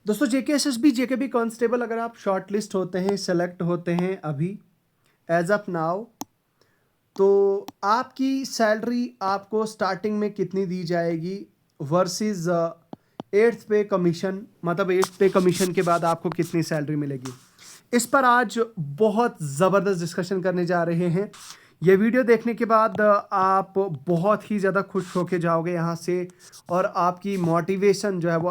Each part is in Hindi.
दोस्तों जेकेएसएसबी जेकेबी कांस्टेबल अगर आप शॉर्ट लिस्ट होते हैं, सेलेक्ट होते हैं अभी एज ऑफ नाउ, तो आपकी सैलरी आपको स्टार्टिंग में कितनी दी जाएगी वर्सेस एट्थ पे कमीशन, मतलब एट्थ पे कमीशन के बाद आपको कितनी सैलरी मिलेगी। इस पर आज बहुत ज़बरदस्त डिस्कशन करने जा रहे हैं। ये वीडियो देखने के बाद आप बहुत ही ज़्यादा खुश होके जाओगे यहाँ से, और आपकी मोटिवेशन जो है वो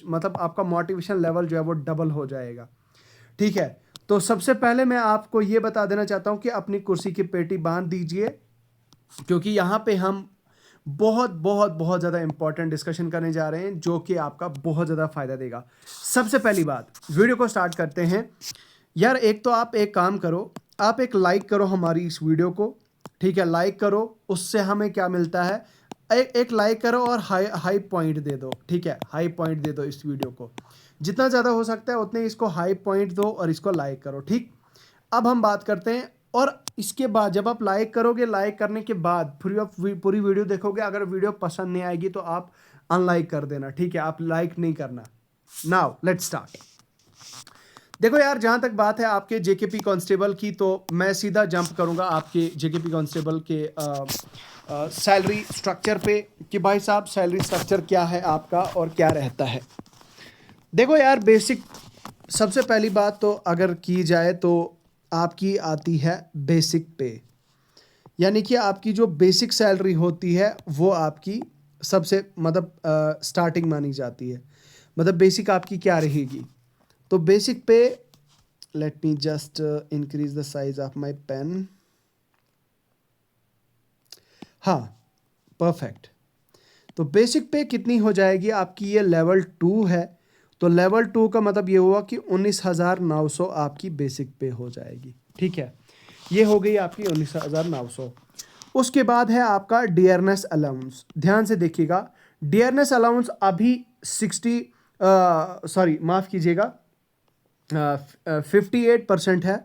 मतलब आपका मोटिवेशन लेवल जो है वो डबल हो जाएगा। ठीक है, तो सबसे पहले मैं आपको ये बता देना चाहता हूँ कि अपनी कुर्सी की पेटी बांध दीजिए, क्योंकि यहाँ पे हम बहुत बहुत बहुत ज़्यादा इंपॉर्टेंट डिस्कशन करने जा रहे हैं जो कि आपका बहुत ज़्यादा फायदा देगा। सबसे पहली बात, वीडियो को स्टार्ट करते हैं। यार एक तो आप एक काम करो, आप एक लाइक करो हमारी इस वीडियो को। ठीक है, लाइक करो, उससे हमें क्या मिलता है, एक लाइक करो और हाई हाई पॉइंट दे दो। ठीक है, हाई पॉइंट दे दो इस वीडियो को, जितना ज़्यादा हो सकता है उतने इसको हाई पॉइंट दो और इसको लाइक करो। ठीक, अब हम बात करते हैं, और इसके बाद जब आप लाइक करोगे, लाइक करने के बाद पूरी वीडियो देखोगे, अगर वीडियो पसंद नहीं आएगी तो आप अनलाइक कर देना। ठीक है, आप लाइक नहीं करना। Now let's start. देखो यार, जहां तक बात है आपके जेकेपी कांस्टेबल की, तो मैं सीधा जंप करूंगा आपके जेकेपी कांस्टेबल के सैलरी स्ट्रक्चर पे कि भाई साहब सैलरी स्ट्रक्चर क्या है आपका और क्या रहता है। देखो यार, बेसिक सबसे पहली बात तो अगर की जाए तो आपकी आती है बेसिक पे, यानी कि आपकी जो बेसिक सैलरी होती है वो आपकी सबसे मतलब स्टार्टिंग मानी जाती है। मतलब बेसिक आपकी क्या रहेगी, तो basic pay, let me just increase the size of my pen. हाँ, परफेक्ट। तो बेसिक पे कितनी हो जाएगी आपकी, ये लेवल 2 है, तो लेवल 2 का मतलब ये हुआ कि 19,900 आपकी बेसिक पे हो जाएगी। ठीक है, ये हो गई आपकी 19,900। उसके बाद है आपका डियरनेस अलाउंस। ध्यान से देखिएगा, डियरनेस अलाउंस अभी 60, सॉरी माफ़ कीजिएगा, 58% है।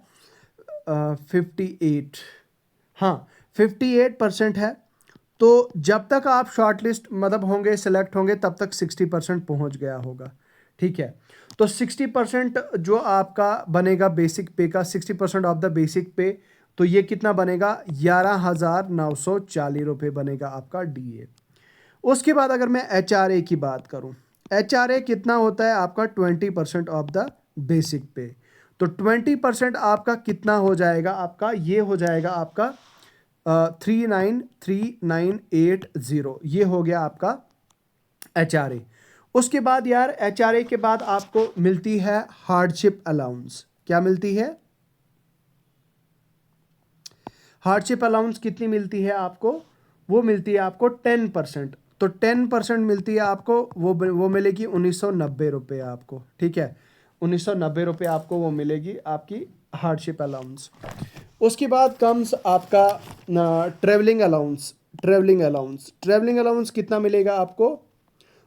58, हाँ 58% है। तो जब तक आप शॉर्टलिस्ट मतलब होंगे, सिलेक्ट होंगे, तब तक 60% पहुंच गया होगा। ठीक है, तो 60% जो आपका बनेगा बेसिक पे का, 60% ऑफ द बेसिक पे, तो ये कितना बनेगा, 11,940 रुपये बनेगा आपका डीए। उसके बाद अगर मैं एचआरए की बात करूं, एचआरए कितना होता है आपका, 20% ऑफ द बेसिक पे। तो 20% आपका कितना हो जाएगा, आपका ये हो जाएगा आपका 393980, ये हो गया आपका एचआरए। उसके बाद यार एचआरए के बाद आपको मिलती है हार्डशिप अलाउंस। क्या मिलती है, हार्डशिप अलाउंस कितनी मिलती है आपको, वो मिलती है आपको 10%। तो 10% मिलती है आपको, वो मिलेगी 1990 रुपये आपको। ठीक है, 1990 रुपये आपको वो मिलेगी आपकी हार्डशिप अलाउंस। उसके बाद कम्स आपका ट्रेवलिंग अलाउंस। ट्रेवलिंग अलाउंस कितना मिलेगा आपको,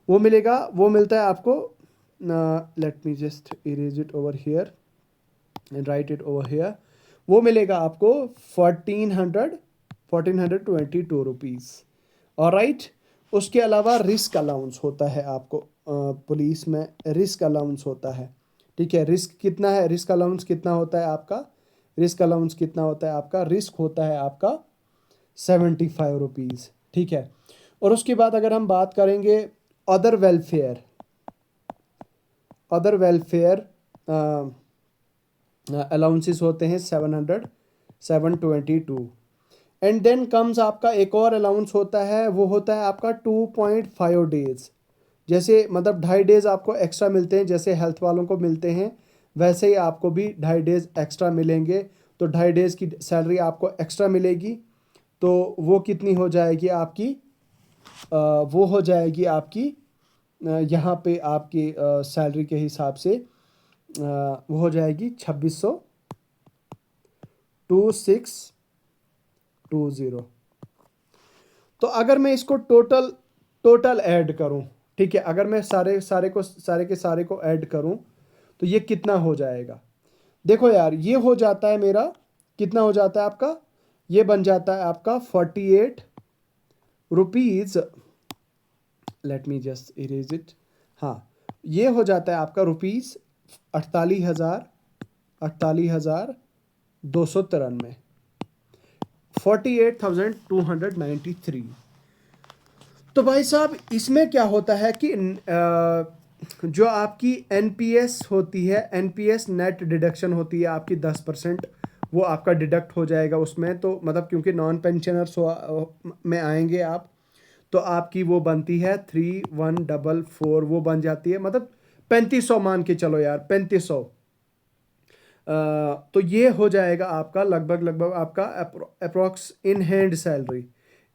वो मिलता है आपको, late me just erase it over here and right it over here. वो मिलेगा आपको 1422 रुपीज़। और राइट, उसके अलावा रिस्क अलाउंस होता है आपको, पुलिस में रिस्क अलाउंस होता है। ठीक है, रिस्क कितना है, रिस्क अलाउंस कितना होता है आपका, रिस्क अलाउंस कितना होता है आपका, रिस्क होता है आपका 75 रुपीज़। ठीक है, और उसके बाद अगर हम बात करेंगे other welfare, other welfare allowances होते हैं 722। एंड देन कम्स आपका एक और अलाउंस होता है, वो होता है आपका 2.5 डेज। जैसे मतलब 2.5 डेज आपको एक्स्ट्रा मिलते हैं, जैसे हेल्थ वालों को मिलते हैं वैसे ही आपको भी 2.5 डेज एक्स्ट्रा मिलेंगे। तो 2.5 डेज की सैलरी आपको एक्स्ट्रा मिलेगी, तो वो कितनी हो जाएगी आपकी, वो हो जाएगी आपकी यहाँ पे आपकी सैलरी के हिसाब से वो हो जाएगी 2620। तो अगर मैं इसको टोटल ऐड करूं, ठीक है, अगर मैं सारे को ऐड करूं, तो ये कितना हो जाएगा। देखो यार, ये हो जाता है मेरा, कितना हो जाता है आपका, ये बन जाता है आपका 48 rupees. Late me just erase it. हाँ, ये हो जाता है आपका रुपीज़ 48,293, 48,293। तो भाई साहब इसमें क्या होता है कि जो आपकी एनपीएस होती है, एनपीएस नेट डिडक्शन होती है आपकी 10%, वो आपका डिडक्ट हो जाएगा उसमें। तो मतलब क्योंकि नॉन पेंशनर्स में आएंगे आप, तो आपकी वो बनती है 3144, वो बन जाती है मतलब 3500 मान के चलो यार, 3500। तो ये हो जाएगा आपका लगभग आपका approx in hand salary.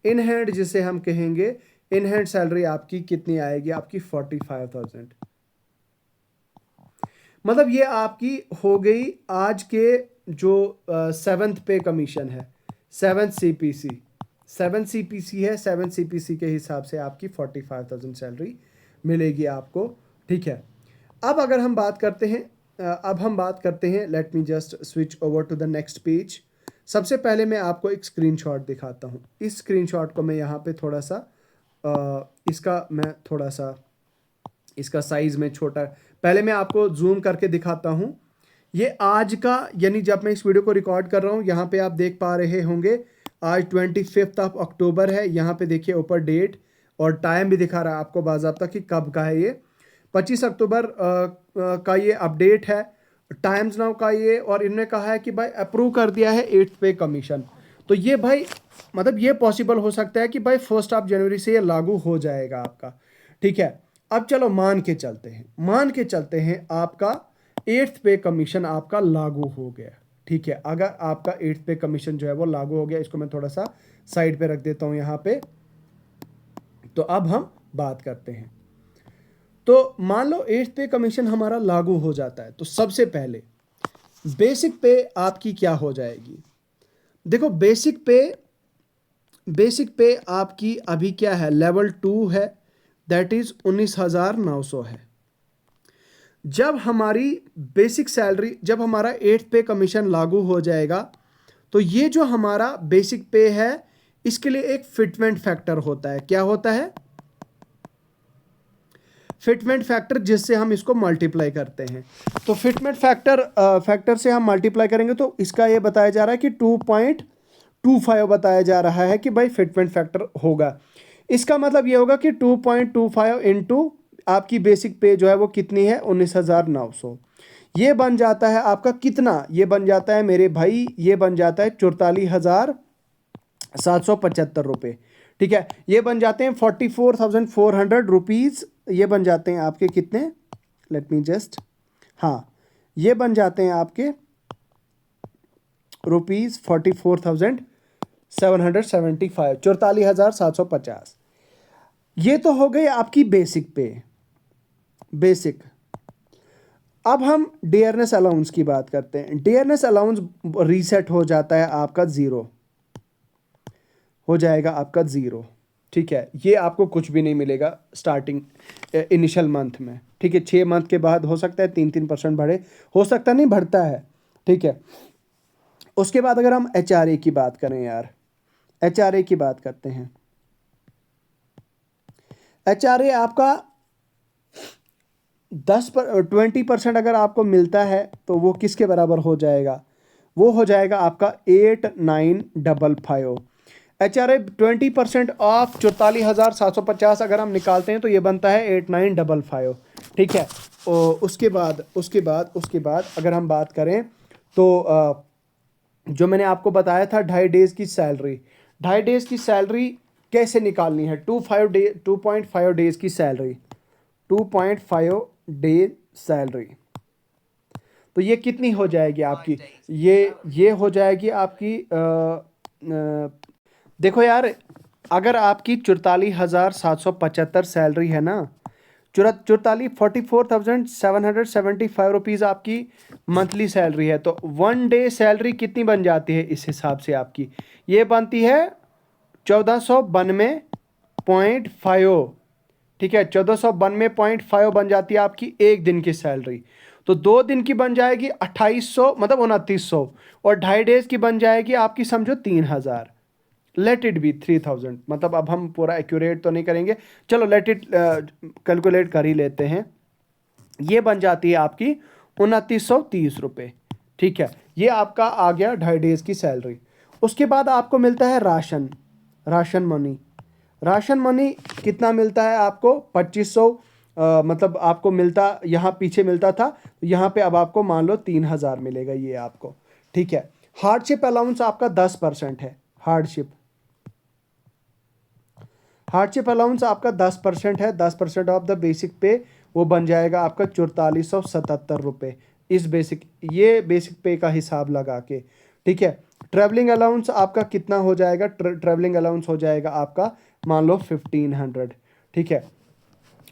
In hand जिसे हम कहेंगे, इन हैंड सैलरी आपकी कितनी आएगी, आपकी 45,000। मतलब ये आपकी हो गई आज के जो 7th पे कमीशन है, 7th सीपीसी, 7 सीपीसी है, 7 सीपीसी के हिसाब से आपकी 45,000 सैलरी मिलेगी आपको। ठीक है, अब अगर हम बात करते हैं, let me just switch over to the next page. सबसे पहले मैं आपको एक स्क्रीनशॉट दिखाता हूँ। इस स्क्रीनशॉट को मैं यहाँ पे थोड़ा सा इसका साइज में छोटा, पहले मैं आपको जूम करके दिखाता हूँ। ये आज का, यानी जब मैं इस वीडियो को रिकॉर्ड कर रहा हूँ, यहाँ पे आप देख पा रहे होंगे आज 25 अक्टूबर है। यहाँ पे देखिए ऊपर डेट और टाइम भी दिखा रहा है आपको बाज़ाब्ता कि कब का है ये। 25 अक्टूबर का ये अपडेट है टाइम्स नाउ का ये, और इन्होंने कहा है कि भाई अप्रूव कर दिया है 8th पे कमीशन। तो ये भाई मतलब ये पॉसिबल हो सकता है कि भाई 1 जनवरी से ये लागू हो जाएगा आपका। ठीक है, अब चलो मान के चलते हैं आपका 8th पे कमीशन आपका लागू हो गया। ठीक है, अगर आपका 8th पे कमीशन जो है वो लागू हो गया, इसको मैं थोड़ा सा साइड पे रख देता हूँ यहाँ पे। तो अब हम बात करते हैं। तो मान लो 8th पे कमीशन हमारा लागू हो जाता है, तो सबसे पहले बेसिक पे आपकी क्या हो जाएगी। देखो बेसिक पे आपकी अभी क्या है, लेवल 2 है, दैट इज 19,900 है। जब हमारी बेसिक सैलरी, जब हमारा 8th पे कमीशन लागू हो जाएगा, तो ये जो हमारा बेसिक पे है, इसके लिए एक फिटमेंट फैक्टर होता है। क्या होता है? फिटमेंट फैक्टर, जिससे हम इसको मल्टीप्लाई करते हैं। तो फिटमेंट फैक्टर से हम मल्टीप्लाई करेंगे, तो इसका ये बताया जा रहा है कि 2.25 बताया जा रहा है कि भाई फिटमेंट फैक्टर होगा। इसका मतलब ये होगा कि 2.25 इंटू आपकी बेसिक पे जो है वो कितनी है, 19,900। ये बन जाता है आपका कितना, ये बन जाता है मेरे भाई, ये बन जाता है 44,775 रुपये। ठीक है, ये बन जाते हैं 44,400 रुपीज़। ये बन जाते हैं आपके कितने, लेट मी जस्ट, हाँ, ये बन जाते हैं आपके रुपीज़ 44,775, 44,750। ये तो हो गई आपकी बेसिक पे, बेसिक। अब हम डियरनेस अलाउंस की बात करते हैं। डियरनेस अलाउंस रीसेट हो जाता है आपका ज़ीरो, हो जाएगा आपका ज़ीरो। ठीक है, ये आपको कुछ भी नहीं मिलेगा स्टार्टिंग इनिशियल मंथ में। ठीक है, 6 मंथ के बाद हो सकता है 3-3% बढ़े, हो सकता नहीं बढ़ता है। ठीक है, उसके बाद अगर हम HRA की बात करें यार, HRA की बात करते हैं। HRA आपका 20% अगर आपको मिलता है, तो वो किसके बराबर हो जाएगा, वो हो जाएगा आपका 8955। HRA 20% ऑफ 44,750 अगर हम निकालते हैं, तो ये बनता है 8955। ठीक है, और उसके बाद अगर हम बात करें, तो जो मैंने आपको बताया था 2.5 डेज़ की सैलरी, 2.5 डेज़ की सैलरी कैसे निकालनी है, 2.5 डेज़ की सैलरी, 2.5 डे सैलरी। तो ये कितनी हो जाएगी आपकी, ये हो जाएगी आपकी देखो यार, अगर आपकी 44,775 सैलरी है ना, 44,775 रुपीज़ आपकी मंथली सैलरी है, तो 1 डे सैलरी कितनी बन जाती है इस हिसाब से आपकी, ये बनती है 1492.5। ठीक है, 1492.5 बन जाती है आपकी एक दिन की सैलरी। तो 2 दिन की बन जाएगी 2800, मतलब 2900, और 2.5 डेज की बन जाएगी आपकी समझो 3,000। लेट इट बी 3,000, मतलब अब हम पूरा एक्यूरेट तो नहीं करेंगे, चलो लेट इट कैलकुलेट कर ही लेते हैं। ये बन जाती है आपकी 2930 रुपये। ठीक है, ये आपका आ गया 2.5 डेज की सैलरी। उसके बाद आपको मिलता है राशन मनी। राशन मनी कितना मिलता है आपको? 2500, मतलब आपको मिलता, यहाँ पीछे मिलता था, यहाँ पे अब आपको मान लो 3000 मिलेगा ये आपको। ठीक है, हार्डशिप अलाउंस आपका 10% है। हार्डशिप अलाउंस आपका 10% है। 10% ऑफ द बेसिक पे वो बन जाएगा आपका 4477 रुपये, इस ये बेसिक पे का हिसाब लगा के। ठीक है, ट्रैवलिंग अलाउंस आपका कितना हो जाएगा? ट्रैवलिंग अलाउंस हो जाएगा आपका मान लो 1500। ठीक है,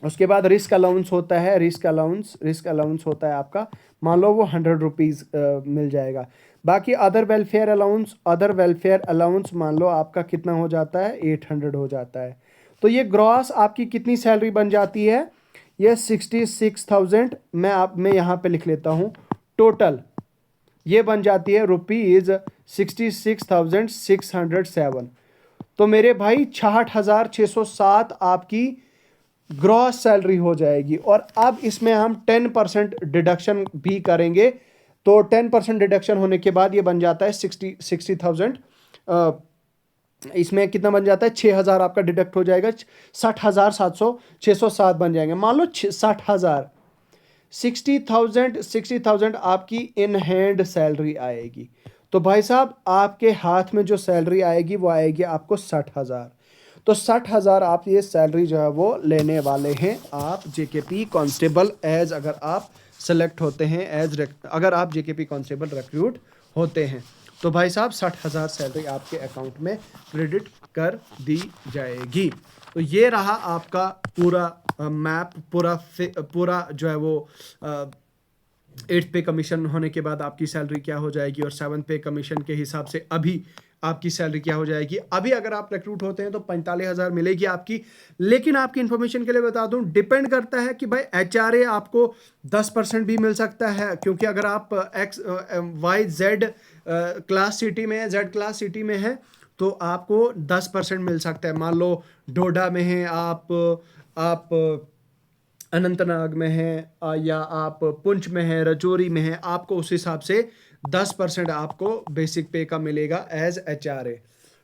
उसके बाद रिस्क अलाउंस होता है। रिस्क अलाउंस होता है आपका मान लो वो 100 रुपीज़ मिल जाएगा। बाकी अदर वेलफेयर अलाउंस मान लो आपका कितना हो जाता है? 800 हो जाता है। तो ये ग्रॉस आपकी कितनी सैलरी बन जाती है? ये 66,000। मैं यहाँ पे लिख लेता हूँ टोटल। ये बन जाती है ₹66,607। तो मेरे भाई 66,607 आपकी ग्रॉस सैलरी हो जाएगी। और अब इसमें हम 10% डिडक्शन भी करेंगे। तो 10% डिडक्शन होने के बाद ये बन जाता है 60,000। इसमें कितना बन जाता है? 6,000 आपका डिडक्ट हो जाएगा। 60,607 बन जाएंगे। मान लो 60,000। 60,000 आपकी इन हैंड सैलरी आएगी। तो भाई साहब आपके हाथ में जो सैलरी आएगी वो आएगी आपको 60,000। तो 60,000 आप ये सैलरी जो है वो लेने वाले हैं आप जेकेपी कांस्टेबल एज, अगर आप सेलेक्ट होते हैं एज, अगर आप जेकेपी कांस्टेबल रिक्रूट होते हैं तो भाई साहब 60,000 सैलरी आपके अकाउंट में क्रेडिट कर दी जाएगी। तो ये रहा आपका पूरा मैप, पूरा जो है वो 8th पे कमीशन होने के बाद आपकी सैलरी क्या हो जाएगी और 7th पे कमीशन के हिसाब से अभी आपकी सैलरी क्या हो जाएगी। अभी अगर आप रिक्रूट होते हैं तो 45,000 मिलेगी आपकी। लेकिन आपकी इंफॉर्मेशन के लिए बता दूं, डिपेंड करता है कि भाई HRA आपको 10% भी मिल सकता है, क्योंकि अगर आप XYZ क्लास सिटी में है, Z क्लास सिटी में है तो आपको 10% मिल सकता है। मान लो डोडा में है आप अनंतनाग में है या आप पुंछ में है, रजौरी में है, आपको उस हिसाब से 10% आपको बेसिक पे का मिलेगा एज HRA।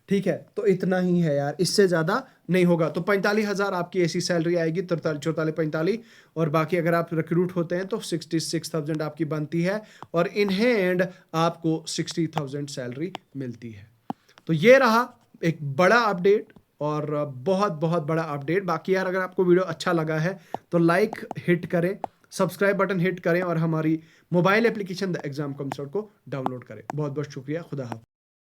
ठीक है, तो इतना ही है यार, इससे ज़्यादा नहीं होगा। तो 45,000 आपकी ऐसी सैलरी आएगी, 44-45। और बाकी अगर आप रिक्रूट होते हैं तो 66,000 आपकी बनती है और इन हैंड आपको 60,000 सैलरी मिलती है। तो ये रहा एक बड़ा अपडेट और बहुत बहुत बड़ा अपडेट। बाकी यार अगर आपको वीडियो अच्छा लगा है तो लाइक हिट करें, सब्सक्राइब बटन हिट करें और हमारी mobile application the exam consult को डाउनलोड करें। बहुत बहुत शुक्रिया। खुदा हाफ़िज़।